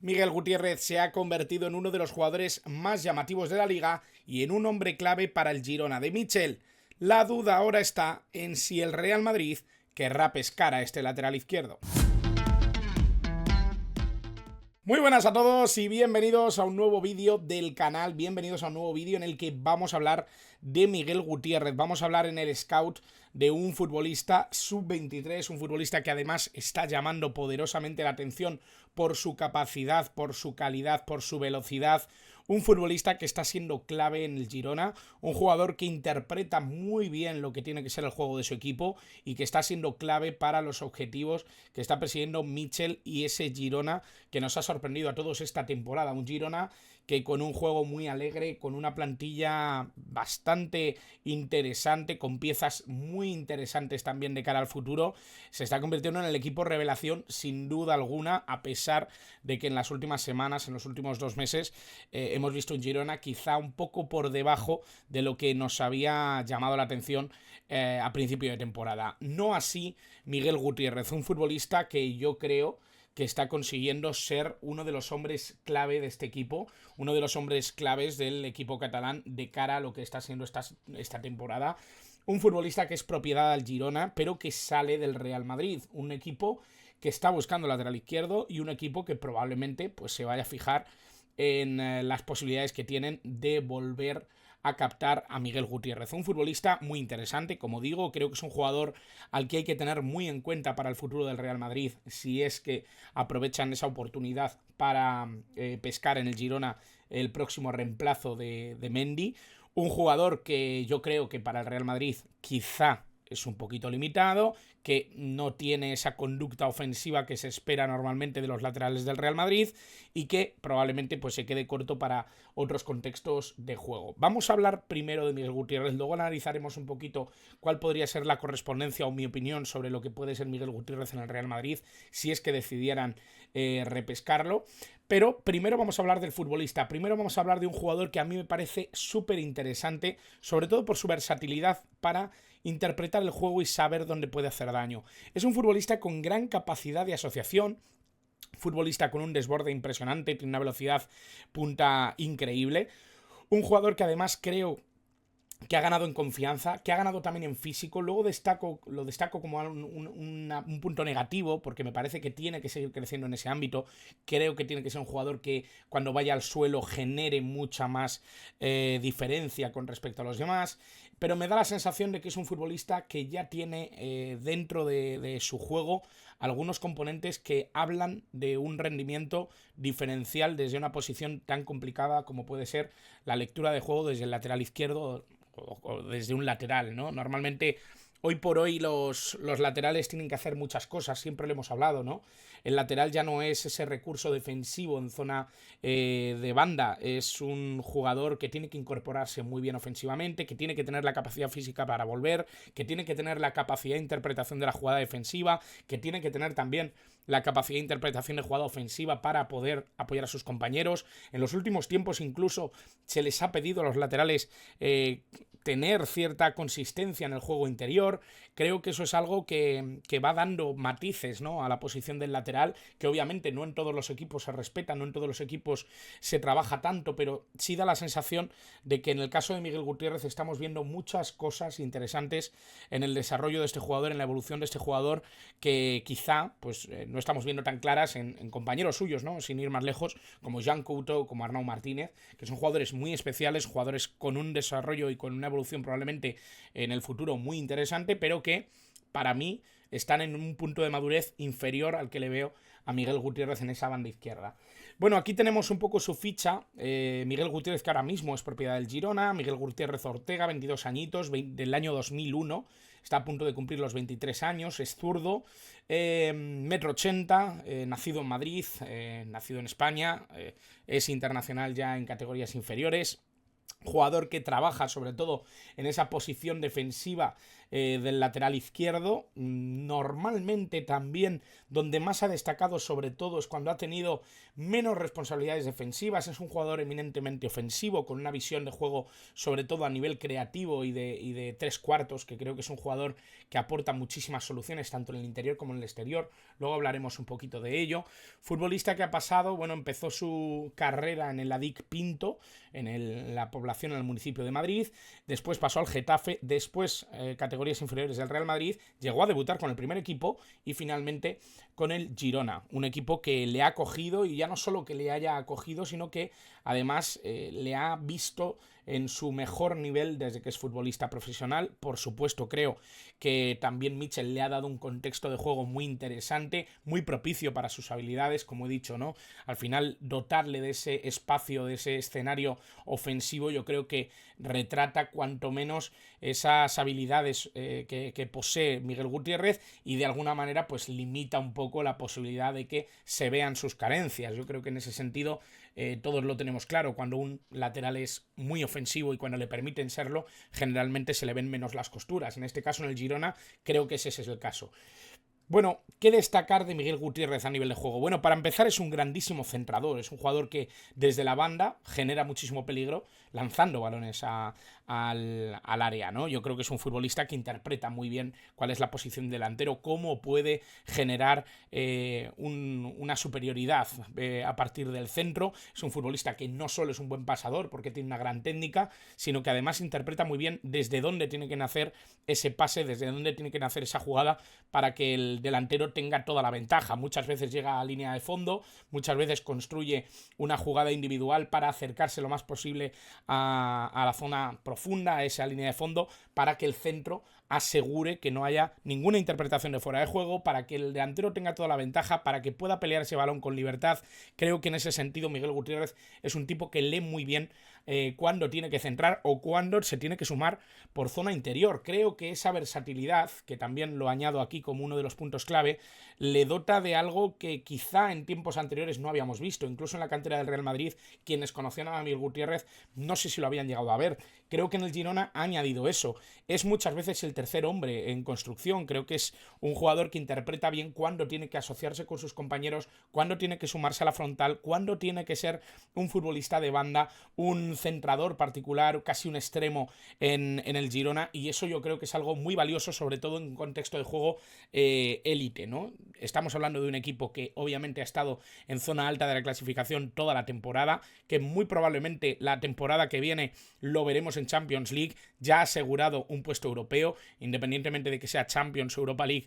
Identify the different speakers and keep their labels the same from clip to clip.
Speaker 1: Miguel Gutiérrez se ha convertido en uno de los jugadores más llamativos de la liga y en un hombre clave para el Girona de Michel. La duda ahora está en si el Real Madrid querrá pescar a este lateral izquierdo. Muy buenas a todos y bienvenidos a un nuevo vídeo del canal, bienvenidos a un nuevo vídeo en el que vamos a hablar de Miguel Gutiérrez, vamos a hablar en el scout de un futbolista sub-23, un futbolista que además está llamando poderosamente la atención por su capacidad, por su calidad, por su velocidad, un futbolista que está siendo clave en el Girona, un jugador que interpreta muy bien lo que tiene que ser el juego de su equipo y que está siendo clave para los objetivos que está persiguiendo Michel y ese Girona que nos ha sorprendido a todos esta temporada, un Girona que con un juego muy alegre, con una plantilla bastante interesante, con piezas muy interesantes también de cara al futuro, se está convirtiendo en el equipo revelación sin duda alguna, a pesar de que en las últimas semanas, en los últimos 2 meses, hemos visto un Girona quizá un poco por debajo de lo que nos había llamado la atención a principio de temporada. No así Miguel Gutiérrez, un futbolista que yo creo que está consiguiendo ser uno de los hombres clave de este equipo, uno de los hombres claves del equipo catalán de cara a lo que está siendo esta temporada. Un futbolista que es propiedad del Girona, pero que sale del Real Madrid, un equipo que está buscando lateral izquierdo y un equipo que probablemente pues, se vaya a fijar en las posibilidades que tienen de volver a captar a Miguel Gutiérrez. Un futbolista muy interesante, como digo, creo que es un jugador al que hay que tener muy en cuenta para el futuro del Real Madrid, si es que aprovechan esa oportunidad para pescar en el Girona el próximo reemplazo de Mendy. Un jugador que yo creo que para el Real Madrid quizá es un poquito limitado, que no tiene esa conducta ofensiva que se espera normalmente de los laterales del Real Madrid y que probablemente pues, se quede corto para otros contextos de juego. Vamos a hablar primero de Miguel Gutiérrez, luego analizaremos un poquito cuál podría ser la correspondencia o mi opinión sobre lo que puede ser Miguel Gutiérrez en el Real Madrid si es que decidieran repescarlo. Pero primero vamos a hablar del futbolista, primero vamos a hablar de un jugador que a mí me parece súper interesante, sobre todo por su versatilidad para interpretar el juego y saber dónde puede hacer daño. Es un futbolista con gran capacidad de asociación, futbolista con un desborde impresionante, tiene una velocidad punta increíble, un jugador que además creo que ha ganado en confianza, que ha ganado también en físico. Luego lo destaco como un punto negativo, porque me parece que tiene que seguir creciendo en ese ámbito. Creo que tiene que ser un jugador que cuando vaya al suelo genere mucha más diferencia con respecto a los demás. Pero me da la sensación de que es un futbolista que ya tiene dentro de su juego algunos componentes que hablan de un rendimiento diferencial desde una posición tan complicada como puede ser la lectura de juego desde el lateral izquierdo o desde un lateral, ¿no? Normalmente, hoy por hoy, los laterales tienen que hacer muchas cosas, siempre lo hemos hablado, ¿no? El lateral ya no es ese recurso defensivo en zona de banda, es un jugador que tiene que incorporarse muy bien ofensivamente, que tiene que tener la capacidad física para volver, que tiene que tener la capacidad de interpretación de la jugada defensiva, que tiene que tener también la capacidad de interpretación de jugada ofensiva para poder apoyar a sus compañeros. En los últimos tiempos incluso se les ha pedido a los laterales tener cierta consistencia en el juego interior. Creo que eso es algo que va dando matices, ¿no?, a la posición del lateral, que obviamente no en todos los equipos se respeta, no en todos los equipos se trabaja tanto, pero sí da la sensación de que en el caso de Miguel Gutiérrez estamos viendo muchas cosas interesantes en el desarrollo de este jugador, en la evolución de este jugador, que quizá pues no estamos viendo tan claras en compañeros suyos, ¿no?, sin ir más lejos, como Jan Couto, como Arnau Martínez, que son jugadores muy especiales, jugadores con un desarrollo y con una evolución probablemente en el futuro muy interesante, pero que para mí están en un punto de madurez inferior al que le veo a Miguel Gutiérrez en esa banda izquierda. Bueno, aquí tenemos un poco su ficha. Miguel Gutiérrez, que ahora mismo es propiedad del Girona. Miguel Gutiérrez Ortega, 22 añitos, del año 2001. Está a punto de cumplir los 23 años, es zurdo, 1,80 m, nacido en Madrid, nacido en España, es internacional ya en categorías inferiores. Jugador que trabaja sobre todo en esa posición defensiva del lateral izquierdo. Normalmente también donde más ha destacado sobre todo es cuando ha tenido menos responsabilidades defensivas. Es un jugador eminentemente ofensivo, con una visión de juego sobre todo a nivel creativo y de tres cuartos, que creo que es un jugador que aporta muchísimas soluciones tanto en el interior como en el exterior. Luego hablaremos un poquito de ello. Futbolista que ha pasado, bueno, empezó su carrera en el ADIC Pinto, en la población, en el municipio de Madrid. Después pasó al Getafe, después categorías inferiores del Real Madrid, llegó a debutar con el primer equipo y finalmente con el Girona, un equipo que le ha acogido, y ya no solo que le haya acogido, sino que además le ha visto en su mejor nivel desde que es futbolista profesional. Por supuesto, creo que también Mitchell le ha dado un contexto de juego muy interesante, muy propicio para sus habilidades, como he dicho, ¿no? Al final, dotarle de ese espacio, de ese escenario ofensivo, yo creo que retrata cuanto menos esas habilidades que posee Miguel Gutiérrez, y de alguna manera pues limita un poco la posibilidad de que se vean sus carencias. Yo creo que en ese sentido todos lo tenemos claro: cuando un lateral es muy ofensivo y cuando le permiten serlo, generalmente se le ven menos las costuras. En este caso, en el Girona, creo que ese es el caso. Bueno, ¿qué destacar de Miguel Gutiérrez a nivel de juego? Bueno, para empezar, es un grandísimo centrador, es un jugador que desde la banda genera muchísimo peligro lanzando balones al área, ¿no? Yo creo que es un futbolista que interpreta muy bien cuál es la posición delantero, cómo puede generar una superioridad a partir del centro. Es un futbolista que no solo es un buen pasador porque tiene una gran técnica, sino que además interpreta muy bien desde dónde tiene que nacer ese pase, desde dónde tiene que nacer esa jugada para que el delantero tenga toda la ventaja. Muchas veces llega a línea de fondo, muchas veces construye una jugada individual para acercarse lo más posible a la zona profunda, a esa línea de fondo, para que el centro asegure que no haya ninguna interpretación de fuera de juego, para que el delantero tenga toda la ventaja, para que pueda pelear ese balón con libertad. Creo que en ese sentido Miguel Gutiérrez es un tipo que lee muy bien cuándo tiene que centrar o cuándo se tiene que sumar por zona interior. Creo que esa versatilidad, que también lo añado aquí como uno de los puntos clave, le dota de algo que quizá en tiempos anteriores no habíamos visto. Incluso en la cantera del Real Madrid, quienes conocían a Miguel Gutiérrez no sé si lo habían llegado a ver. Creo que en el Girona ha añadido eso. Es muchas veces el tercer hombre en construcción. Creo que es un jugador que interpreta bien cuándo tiene que asociarse con sus compañeros, cuándo tiene que sumarse a la frontal, cuándo tiene que ser un futbolista de banda, un centrador particular, casi un extremo en el Girona, y eso yo creo que es algo muy valioso, sobre todo en un contexto de juego élite, ¿no? Estamos hablando de un equipo que obviamente ha estado en zona alta de la clasificación toda la temporada, que muy probablemente la temporada que viene lo veremos en Champions League, ya ha asegurado un puesto europeo, independientemente de que sea Champions o Europa League,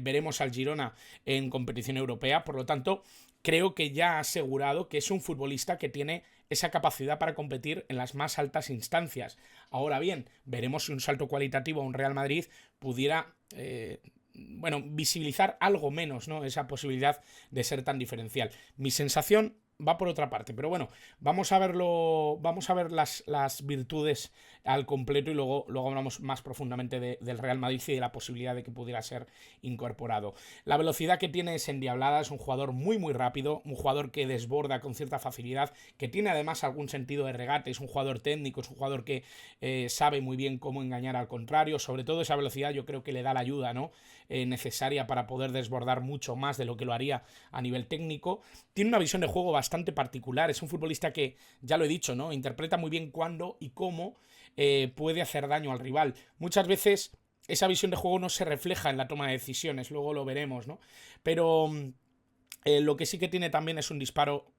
Speaker 1: veremos al Girona en competición europea. Por lo tanto, creo que ya ha asegurado que es un futbolista que tiene esa capacidad para competir en las más altas instancias. Ahora bien, veremos si un salto cualitativo a un Real Madrid pudiera visibilizar algo menos, ¿no?, esa posibilidad de ser tan diferencial. Mi sensación va por otra parte, pero bueno, vamos a ver las virtudes al completo, y luego hablamos más profundamente del Real Madrid y de la posibilidad de que pudiera ser incorporado. La velocidad que tiene es endiablada, es un jugador muy muy rápido, un jugador que desborda con cierta facilidad, que tiene además algún sentido de regate, es un jugador técnico, es un jugador que sabe muy bien cómo engañar al contrario. Sobre todo esa velocidad yo creo que le da la ayuda, ¿no?, necesaria para poder desbordar mucho más de lo que lo haría a nivel técnico. Tiene una visión de juego bastante particular, es un futbolista que, ya lo he dicho, ¿no?, interpreta muy bien cuándo y cómo puede hacer daño al rival. Muchas veces esa visión de juego no se refleja en la toma de decisiones, luego lo veremos, ¿no? Pero lo que sí que tiene también es un disparo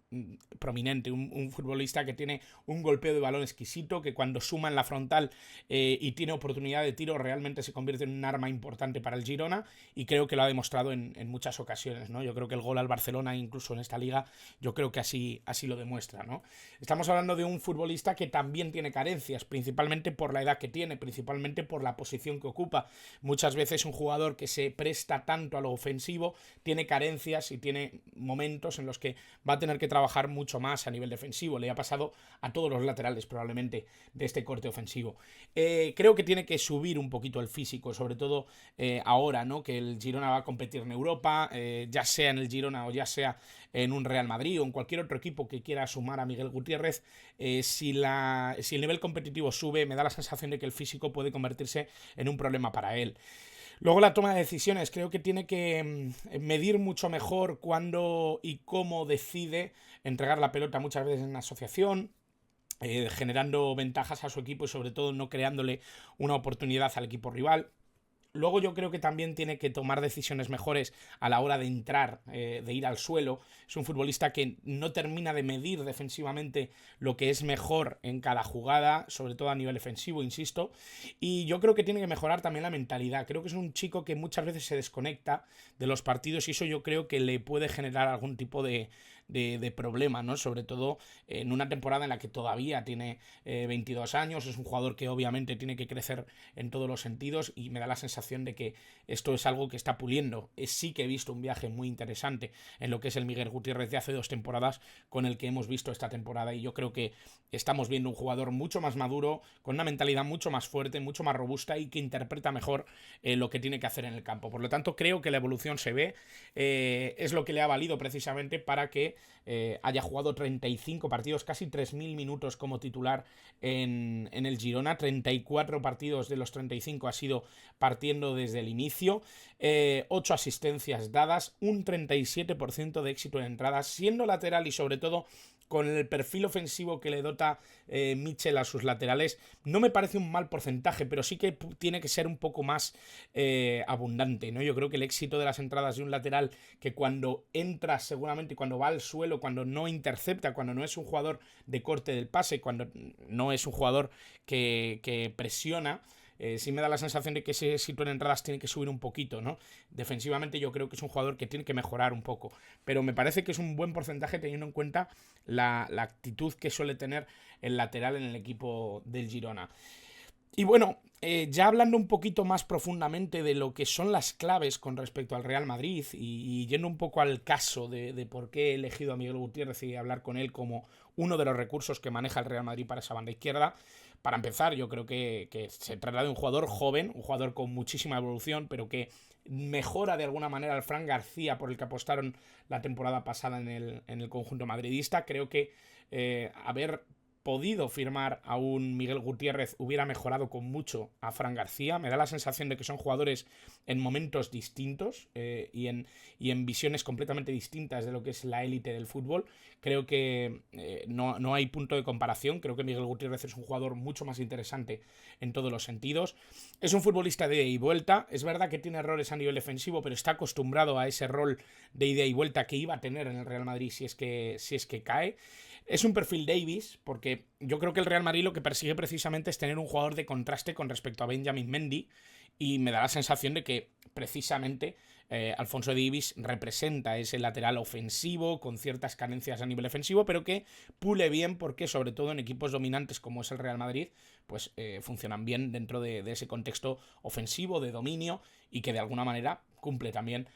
Speaker 1: prominente, un futbolista que tiene un golpeo de balón exquisito, que cuando suma en la frontal y tiene oportunidad de tiro, realmente se convierte en un arma importante para el Girona, y creo que lo ha demostrado en muchas ocasiones, ¿no? Yo creo que el gol al Barcelona, incluso en esta liga, yo creo que así lo demuestra, ¿no? Estamos hablando de un futbolista que también tiene carencias, principalmente por la edad que tiene, principalmente por la posición que ocupa. Muchas veces un jugador que se presta tanto a lo ofensivo tiene carencias y tiene momentos en los que va a tener que trabajar trabajar mucho más a nivel defensivo. Le ha pasado a todos los laterales probablemente de este corte ofensivo. Creo que tiene que subir un poquito el físico, sobre todo ahora, ¿no? Que el Girona va a competir en Europa, ya sea en el Girona o ya sea en un Real Madrid o en cualquier otro equipo que quiera sumar a Miguel Gutiérrez. Si el nivel competitivo sube, me da la sensación de que el físico puede convertirse en un problema para él. Luego la toma de decisiones, creo que tiene que medir mucho mejor cuándo y cómo decide entregar la pelota muchas veces en asociación, generando ventajas a su equipo y sobre todo no creándole una oportunidad al equipo rival. Luego yo creo que también tiene que tomar decisiones mejores a la hora de entrar, de ir al suelo. Es un futbolista que no termina de medir defensivamente lo que es mejor en cada jugada, sobre todo a nivel defensivo, insisto. Y yo creo que tiene que mejorar también la mentalidad. Creo que es un chico que muchas veces se desconecta de los partidos y eso yo creo que le puede generar algún tipo de problema, ¿no? Sobre todo en una temporada en la que todavía tiene 22 años, es un jugador que obviamente tiene que crecer en todos los sentidos y me da la sensación de que esto es algo que está puliendo. Sí que he visto un viaje muy interesante en lo que es el Miguel Gutiérrez de hace 2 temporadas con el que hemos visto esta temporada y yo creo que estamos viendo un jugador mucho más maduro, con una mentalidad mucho más fuerte, mucho más robusta y que interpreta mejor lo que tiene que hacer en el campo. Por lo tanto, creo que la evolución se ve, es lo que le ha valido precisamente para que haya jugado 35 partidos, casi 3.000 minutos como titular en el Girona. 34 partidos de los 35 ha sido partiendo desde el inicio, 8 asistencias dadas, un 37% de éxito en entradas, siendo lateral y sobre todo con el perfil ofensivo que le dota Mitchell a sus laterales. No me parece un mal porcentaje, pero sí que tiene que ser un poco más abundante, ¿no? Yo creo que el éxito de las entradas de un lateral que cuando entra seguramente, cuando va al suelo, cuando no intercepta, cuando no es un jugador de corte del pase, cuando no es un jugador que presiona, sí me da la sensación de que ese éxito en entradas tiene que subir un poquito, ¿no? Defensivamente yo creo que es un jugador que tiene que mejorar un poco, pero me parece que es un buen porcentaje teniendo en cuenta la actitud que suele tener el lateral en el equipo del Girona. Y bueno, ya hablando un poquito más profundamente de lo que son las claves con respecto al Real Madrid y yendo un poco al caso de por qué he elegido a Miguel Gutiérrez y hablar con él como uno de los recursos que maneja el Real Madrid para esa banda izquierda. Para empezar, yo creo que se trata de un jugador joven, un jugador con muchísima evolución, pero que mejora de alguna manera al Fran García por el que apostaron la temporada pasada en el conjunto madridista. Creo que haber podido firmar a un Miguel Gutiérrez hubiera mejorado con mucho a Fran García. Me da la sensación de que son jugadores en momentos distintos y en visiones completamente distintas de lo que es la élite del fútbol. Creo que no hay punto de comparación. Creo que Miguel Gutiérrez es un jugador mucho más interesante en todos los sentidos. Es un futbolista de ida y vuelta. Es verdad que tiene errores a nivel defensivo, pero está acostumbrado a ese rol de ida y vuelta que iba a tener en el Real Madrid si es que cae. Es un perfil Davis, porque yo creo que el Real Madrid lo que persigue precisamente es tener un jugador de contraste con respecto a Benjamin Mendy, y me da la sensación de que precisamente Alphonso Davies representa ese lateral ofensivo con ciertas carencias a nivel defensivo, pero que pule bien porque sobre todo en equipos dominantes como es el Real Madrid, pues funcionan bien dentro de ese contexto ofensivo, de dominio, y que de alguna manera cumple también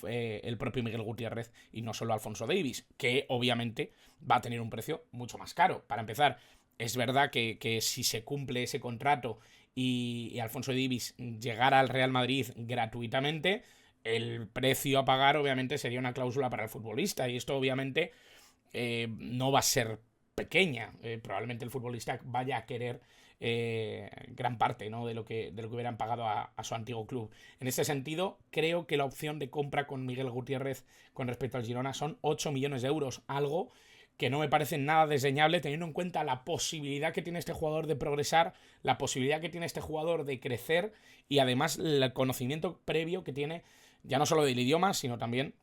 Speaker 1: el propio Miguel Gutiérrez y no solo Alphonso Davies, que obviamente va a tener un precio mucho más caro. Para empezar, es verdad que si se cumple ese contrato y Alphonso Davies llegara al Real Madrid gratuitamente, el precio a pagar obviamente sería una cláusula para el futbolista, y esto obviamente no va a ser pequeña. Probablemente el futbolista vaya a querer gran parte, ¿no?, de lo que hubieran pagado a su antiguo club. En ese sentido, creo que la opción de compra con Miguel Gutiérrez con respecto al Girona son 8 millones de euros, algo que no me parece nada desdeñable teniendo en cuenta la posibilidad que tiene este jugador de progresar, la posibilidad que tiene este jugador de crecer y además el conocimiento previo que tiene ya no solo del idioma, sino también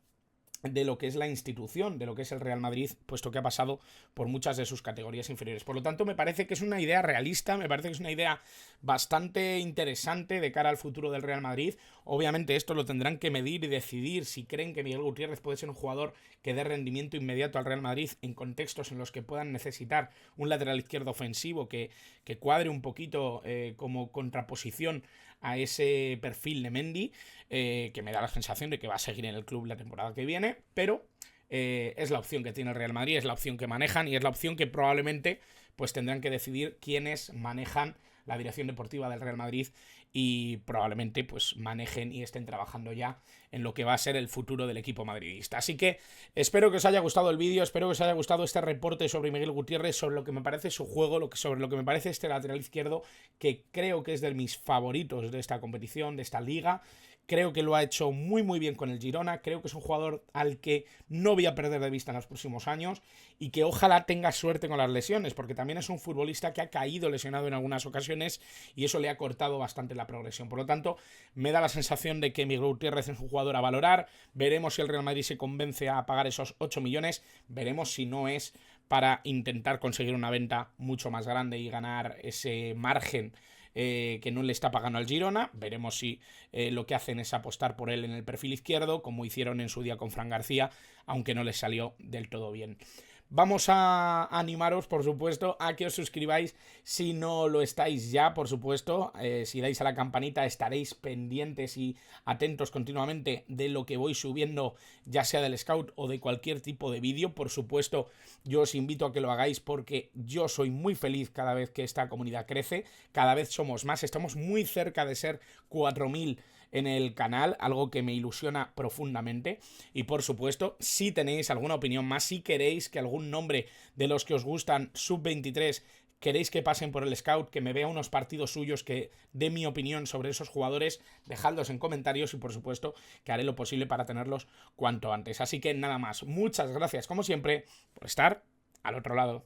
Speaker 1: de lo que es la institución, de lo que es el Real Madrid, puesto que ha pasado por muchas de sus categorías inferiores. Por lo tanto, me parece que es una idea realista, me parece que es una idea bastante interesante de cara al futuro del Real Madrid. Obviamente esto lo tendrán que medir y decidir si creen que Miguel Gutiérrez puede ser un jugador que dé rendimiento inmediato al Real Madrid en contextos en los que puedan necesitar un lateral izquierdo ofensivo que cuadre un poquito como contraposición a ese perfil de Mendy, que me da la sensación de que va a seguir en el club la temporada que viene, pero es la opción que tiene el Real Madrid, es la opción que manejan y es la opción que probablemente pues tendrán que decidir quiénes manejan la dirección deportiva del Real Madrid y probablemente pues manejen y estén trabajando ya en lo que va a ser el futuro del equipo madridista. Así que espero que os haya gustado el vídeo, espero que os haya gustado este reporte sobre Miguel Gutiérrez, sobre lo que me parece su juego, sobre lo que me parece este lateral izquierdo, que creo que es de mis favoritos de esta competición, de esta liga. Creo que lo ha hecho muy muy bien con el Girona, creo que es un jugador al que no voy a perder de vista en los próximos años y que ojalá tenga suerte con las lesiones, porque también es un futbolista que ha caído lesionado en algunas ocasiones y eso le ha cortado bastante la progresión. Por lo tanto, me da la sensación de que Miguel Gutiérrez es un jugador a valorar, veremos si el Real Madrid se convence a pagar esos 8 millones, veremos si no es para intentar conseguir una venta mucho más grande y ganar ese margen que no le está pagando al Girona. Veremos si lo que hacen es apostar por él en el perfil izquierdo, como hicieron en su día con Fran García, aunque no les salió del todo bien. Vamos a animaros, por supuesto, a que os suscribáis si no lo estáis ya, por supuesto. Si dais a la campanita estaréis pendientes y atentos continuamente de lo que voy subiendo, ya sea del Scout o de cualquier tipo de vídeo. Por supuesto, yo os invito a que lo hagáis porque yo soy muy feliz cada vez que esta comunidad crece. Cada vez somos más, estamos muy cerca de ser 4000 en el canal, algo que me ilusiona profundamente. Y por supuesto, si tenéis alguna opinión más, si queréis que algún nombre de los que os gustan sub-23 queréis que pasen por el Scout, que me vea unos partidos suyos, que dé mi opinión sobre esos jugadores, dejadlos en comentarios y por supuesto que haré lo posible para tenerlos cuanto antes. Así que nada más, muchas gracias como siempre por estar al otro lado.